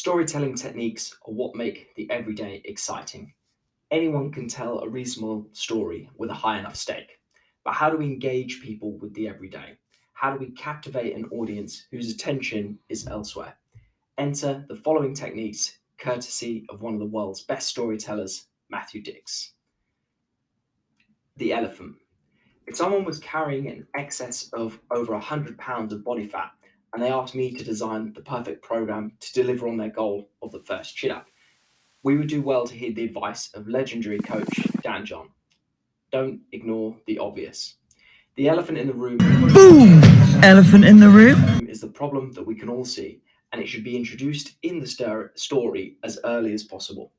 Storytelling techniques are what make the everyday exciting. Anyone can tell a reasonable story with a high enough stake. But how do we engage people with the everyday? How do we captivate an audience whose attention is elsewhere? Enter the following techniques, courtesy of one of the world's best storytellers, Matthew Dix. The elephant. If someone was carrying an excess of over 100 pounds of body fat and they asked me to design the perfect program to deliver on their goal of the first chin up, we would do well to heed the advice of legendary coach Dan John. Don't ignore the obvious. The elephant in the room. Boom! Elephant in the room is the problem that we can all see, and it should be introduced in the story as early as possible.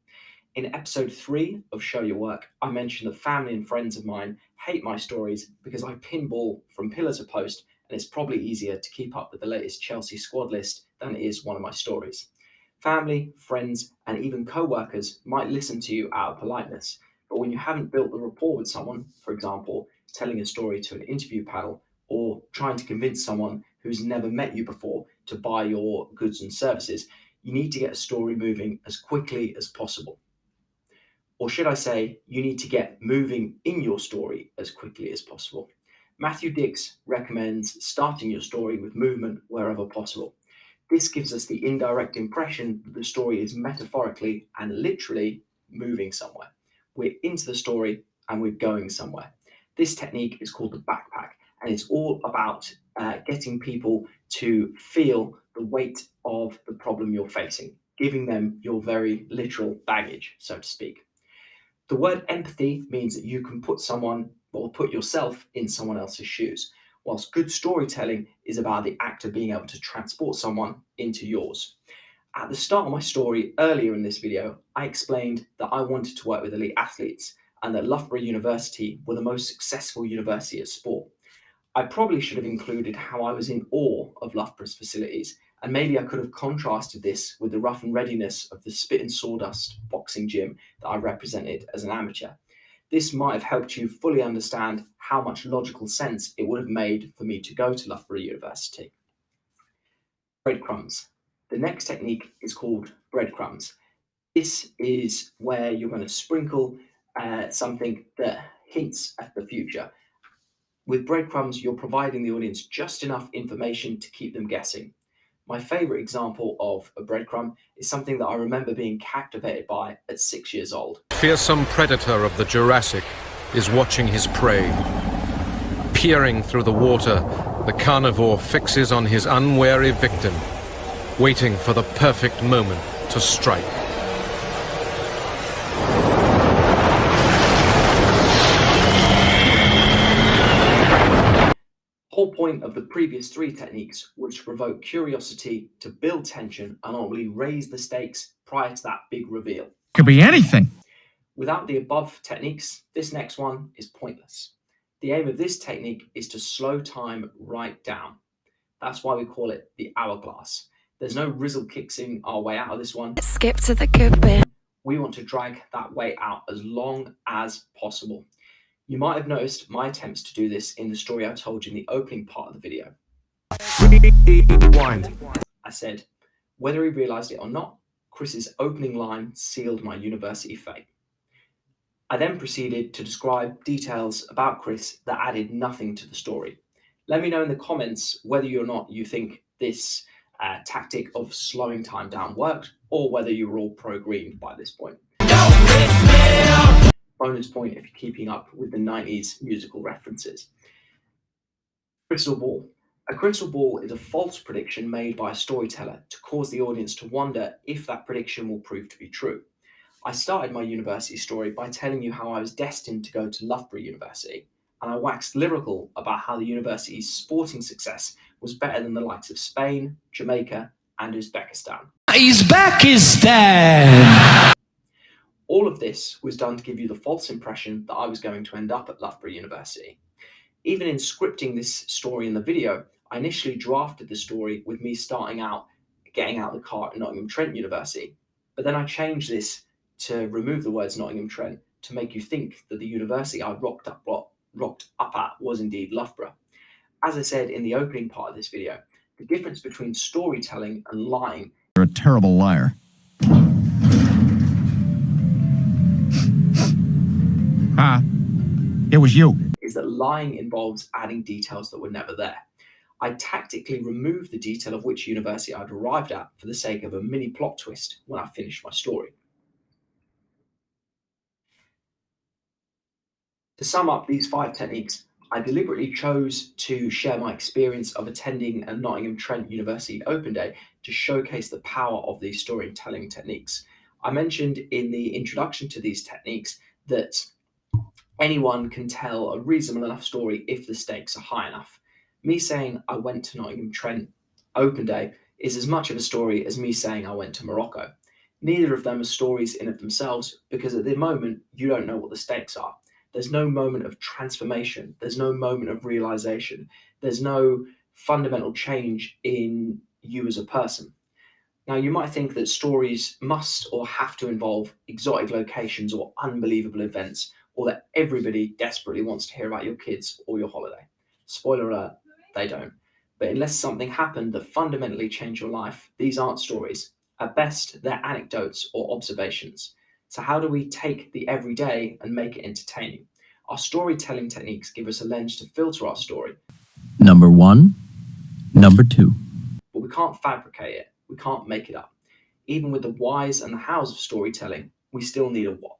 In episode 3 of Show Your Work, I mentioned that family and friends of mine hate my stories because I pinball from pillar to post, and it's probably easier to keep up with the latest Chelsea squad list than it is one of my stories. Family, friends, and even co-workers might listen to you out of politeness, but when you haven't built the rapport with someone, for example, telling a story to an interview panel, or trying to convince someone who's never met you before to buy your goods and services, you need to get a story moving as quickly as possible. Or should I say, you need to get moving in your story as quickly as possible. Matthew Dix recommends starting your story with movement wherever possible. This gives us the indirect impression that the story is metaphorically and literally moving somewhere. We're into the story and we're going somewhere. This technique is called the backpack, and it's all about getting people to feel the weight of the problem you're facing, giving them your very literal baggage, so to speak. The word empathy means that you can put yourself in someone else's shoes, whilst good storytelling is about the act of being able to transport someone into yours. At the start of my story earlier in this video, I explained that I wanted to work with elite athletes and that Loughborough University were the most successful university at sport. I probably should have included how I was in awe of Loughborough's facilities, and maybe I could have contrasted this with the rough and readiness of the spit and sawdust boxing gym that I represented as an amateur. This might have helped you fully understand how much logical sense it would have made for me to go to Loughborough University. Breadcrumbs. The next technique is called breadcrumbs. This is where you're going to sprinkle something that hints at the future. With breadcrumbs, you're providing the audience just enough information to keep them guessing. My favourite example of a breadcrumb is something that I remember being captivated by at 6 years old. Fearsome predator of the Jurassic is watching his prey. Peering through the water, the carnivore fixes on his unwary victim, waiting for the perfect moment to strike. The whole point of the previous 3 techniques was to provoke curiosity, to build tension, and ultimately raise the stakes prior to that big reveal. could be anything. Without the above techniques, this next one is pointless. The aim of this technique is to slow time right down. That's why we call it the hourglass. There's no rizzle kicksing our way out of this one. Skip to the good bit. We want to drag that way out as long as possible. You might have noticed my attempts to do this in the story I told you in the opening part of the video. Rewind. I said, whether he realised it or not, Chris's opening line sealed my university fate. I then proceeded to describe details about Chris that added nothing to the story. Let me know in the comments whether or not you think this tactic of slowing time down worked, or whether you were all pro-green by this point. Bonus point if you're keeping up with the 90s musical references. Crystal ball. A crystal ball is a false prediction made by a storyteller to cause the audience to wonder if that prediction will prove to be true. I started my university story by telling you how I was destined to go to Loughborough University, and I waxed lyrical about how the university's sporting success was better than the likes of Spain, Jamaica, and Uzbekistan. Uzbekistan! All of this was done to give you the false impression that I was going to end up at Loughborough University. Even in scripting this story in the video, I initially drafted the story with me getting out of the car at Nottingham Trent University, but then I changed this to remove the words Nottingham Trent to make you think that the university I rocked up at was indeed Loughborough. As I said in the opening part of this video, the difference between storytelling and lying after a terrible liar. It was you. Is that lying involves adding details that were never there. I tactically removed the detail of which university I'd arrived at for the sake of a mini plot twist when I finished my story. To sum up these 5 techniques, I deliberately chose to share my experience of attending a Nottingham Trent University Open Day to showcase the power of these storytelling techniques. I mentioned in the introduction to these techniques that anyone can tell a reasonable enough story if the stakes are high enough. Me saying I went to Nottingham Trent Open Day is as much of a story as me saying I went to Morocco. Neither of them are stories in of themselves because at the moment you don't know what the stakes are. There's no moment of transformation. There's no moment of realization. There's no fundamental change in you as a person. Now, you might think that stories must or have to involve exotic locations or unbelievable events, or that everybody desperately wants to hear about your kids or your holiday. Spoiler alert, they don't. But unless something happened that fundamentally changed your life, these aren't stories. At best, they're anecdotes or observations. So, how do we take the everyday and make it entertaining? Our storytelling techniques give us a lens to filter our story. Number 1. Number 2. But we can't fabricate it. We can't make it up. Even with the whys and the hows of storytelling, we still need a what.